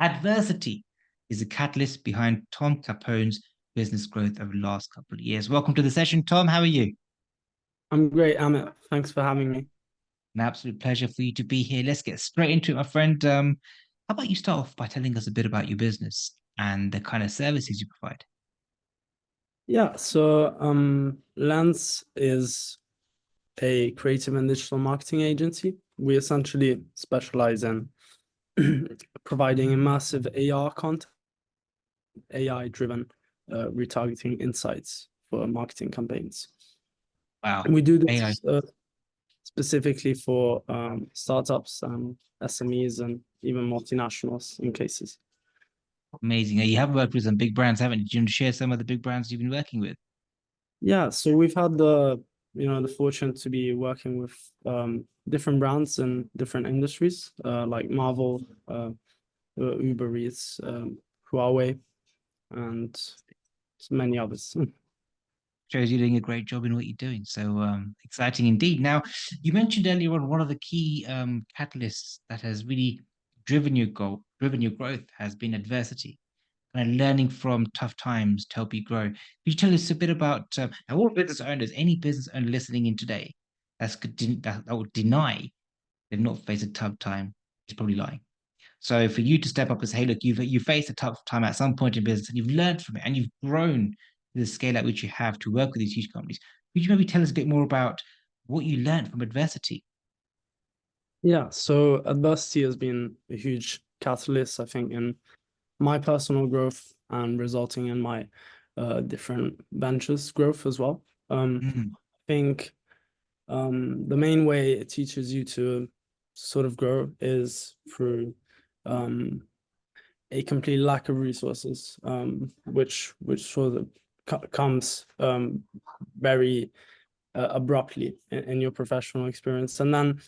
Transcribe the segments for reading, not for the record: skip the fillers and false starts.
Adversity is a catalyst behind Tom Capone's business growth over the last couple of years. Welcome to the session, Tom. How are you? I'm great, Amit. Thanks for having me. An absolute pleasure for you to be here. Let's get straight into it, my friend. How about you start off by telling us a bit about your business and the kind of services you provide? Lens is a creative and digital marketing agency. We essentially specialize in providing immersive AR content, AI-driven retargeting insights for marketing campaigns. Wow, And we do AI, this specifically for startups and SMEs and even multinationals in cases. amazing. You have worked with some big brands, haven't you? Do you want to share some of the big brands you've been working with? Yeah, so we've had the fortune to be working with different brands in different industries, like Marvel, Uber Eats, Huawei, and many others. Shows you're doing a great job in what you're doing. So exciting indeed. Now, you mentioned earlier on one of the key catalysts that has really driven your growth has been adversity, kind of learning from tough times to help you grow. Could you tell us a bit about now all business owners, any business owner listening in today that would deny they've not faced a tough time is probably lying. So for you to step up and say, hey, look, you faced a tough time at some point in business and you've learned from it and you've grown to the scale at which you have to work with these huge companies. Could you maybe tell us a bit more about what you learned from adversity? Yeah, so adversity has been a huge catalyst, I think, in my personal growth and resulting in my different ventures growth as well. Mm, I think the main way it teaches you to sort of grow is through um, a complete lack of resources, which sort of comes very abruptly in your professional experience, and then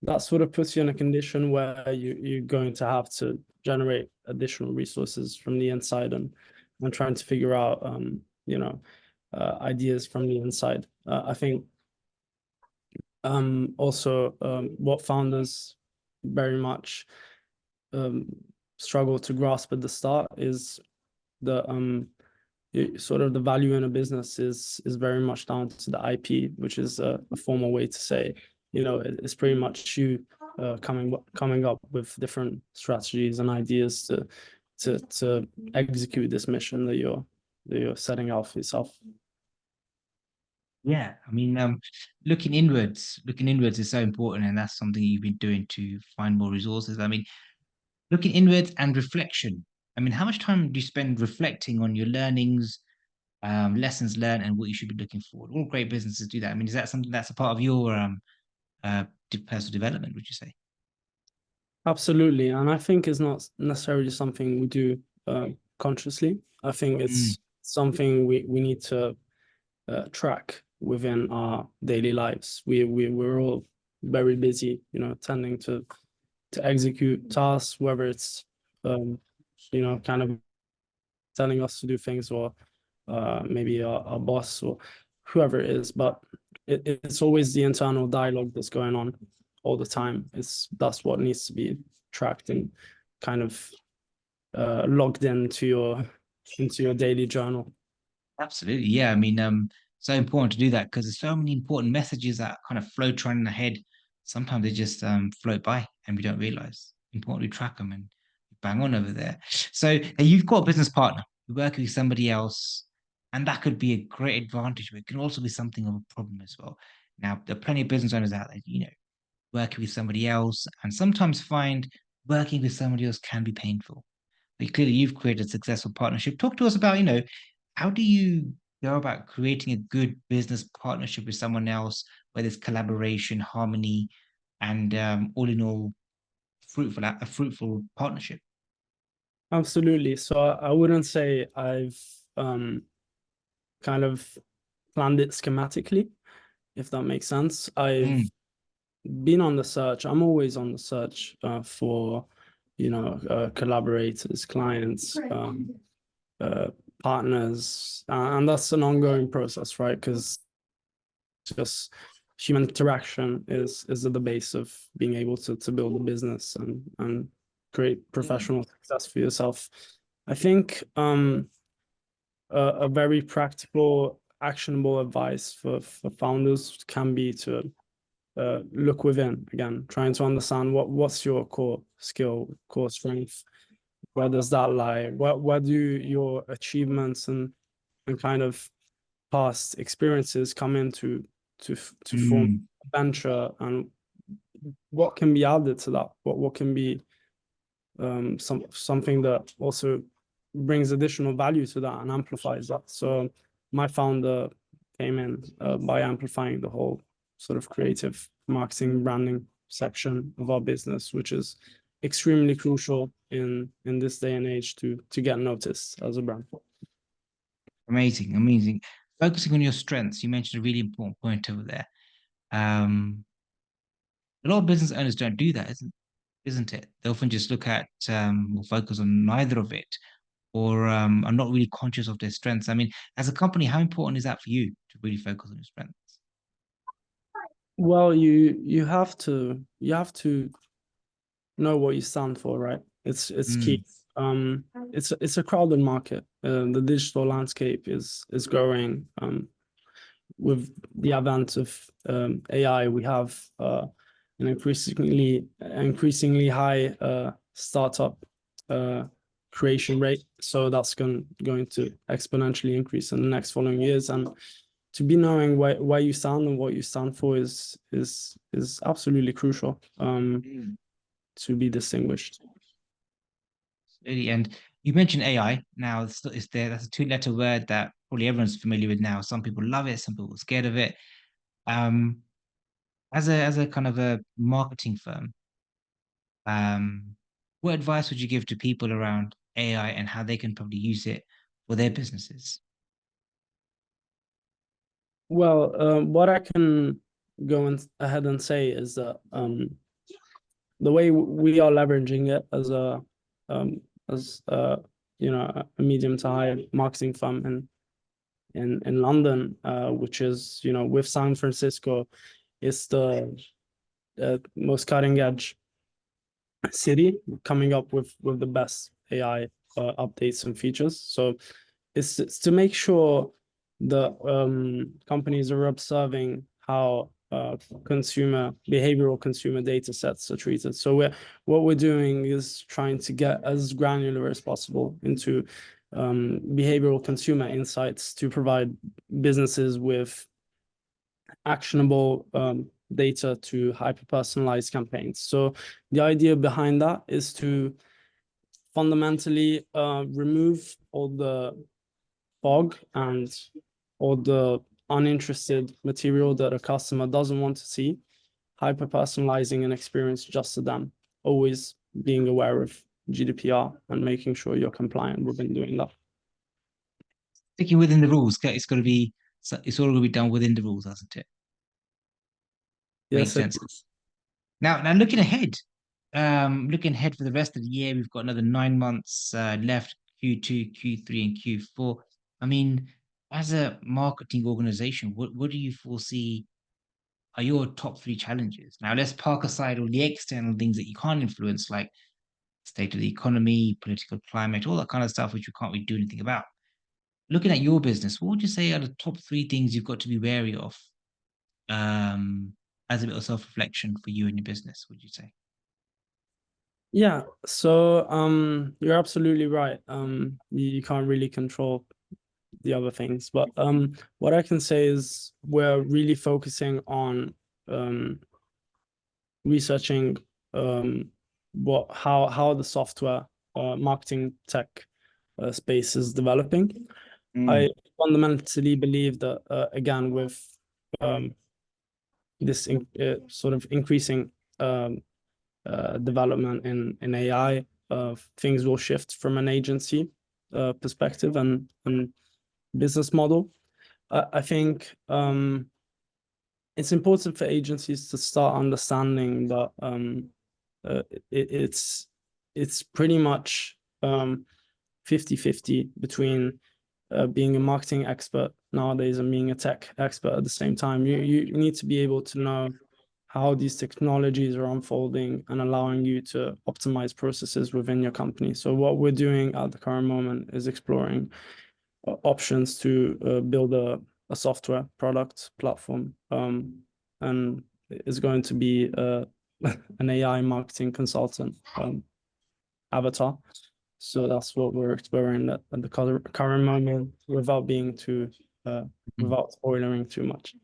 that sort of puts you in a condition where you're going to have to generate additional resources from the inside and trying to figure out ideas from the inside. I think also what founders very much um, struggle to grasp at the start is the sort of the value in a business is very much down to the IP, which is a formal way to say, it's pretty much you coming up with different strategies and ideas to execute this mission that you're setting out for yourself. yeah, I mean, looking inwards is so important, and that's something you've been doing to find more resources. I mean, looking inwards and reflection. I mean, how much time do you spend reflecting on your learnings, lessons learned, and what you should be looking forward? All great businesses do that. I mean, is that something that's a part of your personal development? Would you say? Absolutely, and I think it's not necessarily something we do consciously. I think Mm, it's something we need to track within our daily lives. We're all very busy, tending to execute tasks, whether it's kind of telling us to do things or maybe our boss or whoever it is. But it's always the internal dialogue that's going on all the time. That's what needs to be tracked and kind of logged into your daily journal. absolutely, yeah. I mean, so important to do that because there's so many important messages that kind of float around in the head. Sometimes they just float by and we don't realize. Important to track them and bang on over there. So you've got a business partner, you work with somebody else, and that could be a great advantage, but it can also be something of a problem as well. Now, there are plenty of business owners out there, working with somebody else, and sometimes find working with somebody else can be painful. But clearly, you've created a successful partnership. Talk to us about, how do you go about creating a good business partnership with someone else where there's collaboration, harmony, and all in all, a fruitful partnership? Absolutely. So I wouldn't say I've um, kind of planned it schematically, if that makes sense. I've Mm, been on the search. I'm always on the search for, collaborators, clients, uh, partners, and that's an ongoing process, right? Because just human interaction is at the base of being able to build a business and create professional success for yourself. I think a very practical, actionable advice for founders can be to look within again, trying to understand what's your core skill, core strength. Where does that lie? Where do your achievements and kind of past experiences come into to form Mm, a venture, and what can be added to that? What can be something that also brings additional value to that and amplifies that. So my founder came in by amplifying the whole sort of creative marketing branding section of our business, which is extremely crucial in this day and age to get noticed as a brand. amazing, amazing. Focusing on your strengths, you mentioned a really important point over there. Um, a lot of business owners don't do that, isn't it? They often just look at or focus on neither of it, or are not really conscious of their strengths. I mean, as a company, how important is that for you to really focus on your strengths? Well, you have to know what you stand for, right? It's key. Mm, It's a crowded market. The digital landscape is growing. With the advent of AI, we have an increasingly high startup creation rate. So that's going to exponentially increase in the next following years. And to be knowing where you stand and what you stand for is absolutely crucial mm. to be distinguished. Really. And you mentioned AI. Now, it's there. That's a two-letter word that probably everyone's familiar with now. Some people love it, some people are scared of it. Um, as a kind of a marketing firm, um, what advice would you give to people around AI and how they can probably use it for their businesses? Well, what I can ahead and say is that the way we are leveraging it as um, as a medium to high marketing firm in London, which is with San Francisco, is the most cutting edge city, coming up with the best AI updates and features. So it's to make sure that companies are observing how behavioral consumer data sets are treated. So what we're doing is trying to get as granular as possible into behavioral consumer insights to provide businesses with actionable data to hyper-personalized campaigns. So the idea behind that is to fundamentally remove all the fog and all the uninterested material that a customer doesn't want to see, hyper-personalizing an experience just to them, always being aware of GDPR and making sure you're compliant within doing that. Sticking within the rules, it's got to be, it's all going to be done within the rules, hasn't it? Makes Yes, it sense. Now looking ahead for the rest of the year, we've got another 9 months left, Q2, Q3, and Q4. I mean, as a marketing organization, what do you foresee are your top three challenges? Now, let's park aside all the external things that you can't influence, like state of the economy, political climate, all that kind of stuff, which you can't really do anything about. Looking at your business, what would you say are the top three things you've got to be wary of um, as a bit of self-reflection for you and your business, would you say? Yeah, so you're absolutely right. You can't really control the other things, but what I can say is we're really focusing on um researching how the software marketing tech space is developing. I Mm, fundamentally believe that again with um this sort of increasing um development in AI, things will shift from an agency perspective and business model. I think it's important for agencies to start understanding that it's pretty much 50-50 between being a marketing expert nowadays and being a tech expert at the same time. You need to be able to know how these technologies are unfolding and allowing you to optimize processes within your company. So what we're doing at the current moment is exploring options to build a software product platform, and is going to be an AI marketing consultant avatar. So that's what we're exploring at the current moment without being too Mm. without spoiling too much.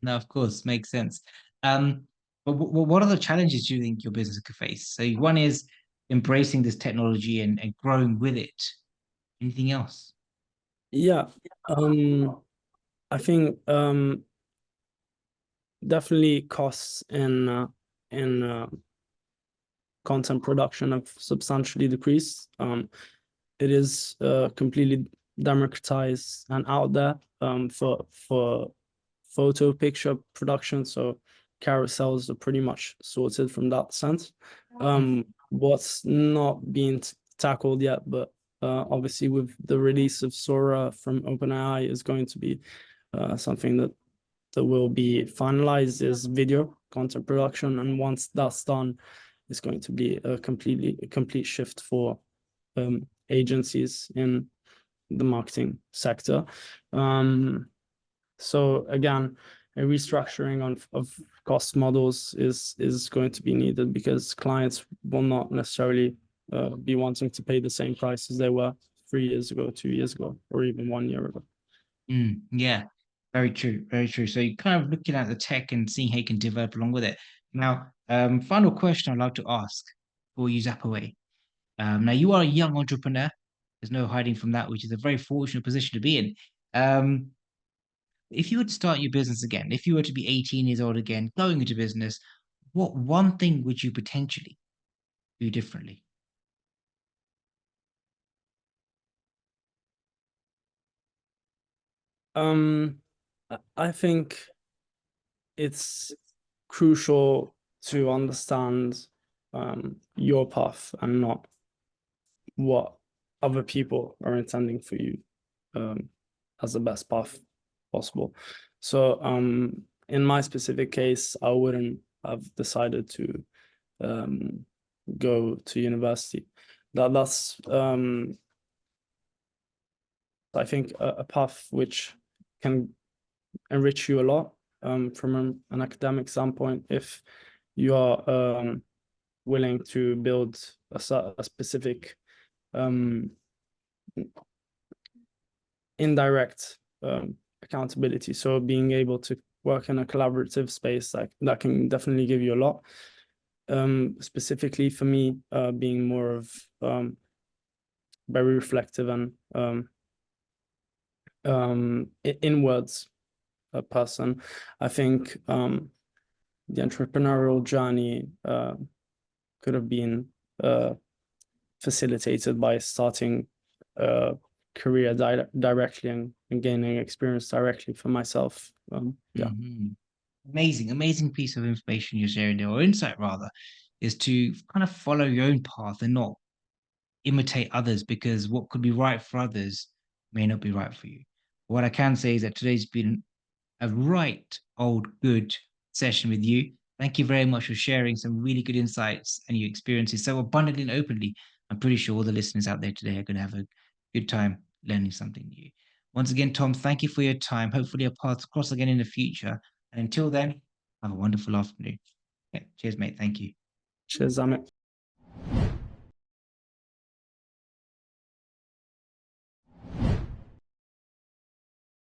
No, of course, makes sense. Um, but what are the challenges you think your business could face? So one is embracing this technology and growing with it. Anything else? Yeah, I think definitely costs in content production have substantially decreased. It is completely democratized and out there for photo picture production. So carousels are pretty much sorted from that sense. What's not being tackled yet, but obviously with the release of Sora from OpenAI is going to be something that will be finalized is video content production. And once that's done, it's going to be a complete shift for agencies in the marketing sector. So again, a restructuring of cost models is going to be needed because clients will not necessarily be wanting to pay the same price as they were 3 years ago, 2 years ago, or even 1 year ago. Yeah, very true, very true. So you're kind of looking at the tech and seeing how you can develop along with it. Now, final question I'd like to ask before you zap away. Now you are a young entrepreneur. There's no hiding from that, which is a very fortunate position to be in. Um, if you were to start your business again, if you were to be 18 years old again, going into business, what one thing would you potentially do differently? Um, I think it's crucial to understand your path and not what other people are intending for you um, as the best path possible. So in my specific case, I wouldn't have decided to go to university. That's I think a path which can enrich you a lot from an academic standpoint if you are willing to build a specific um, indirect accountability. So being able to work in a collaborative space like that can definitely give you a lot. Specifically for me, being more of very reflective and inwards person, I think the entrepreneurial journey could have been facilitated by starting a career directly and gaining experience directly for myself. Yeah. Mhm. Amazing, amazing piece of information you're sharing there, or insight rather, is to kind of follow your own path and not imitate others because what could be right for others may not be right for you. What I can say is that today's been a right old good session with you. Thank you very much for sharing some really good insights and your experiences so abundantly and openly. I'm pretty sure all the listeners out there today are going to have a good time learning something new. Once again, Tom, thank you for your time. Hopefully, our paths cross again in the future. And until then, have a wonderful afternoon. Yeah, cheers, mate. Thank you. Cheers, Amit.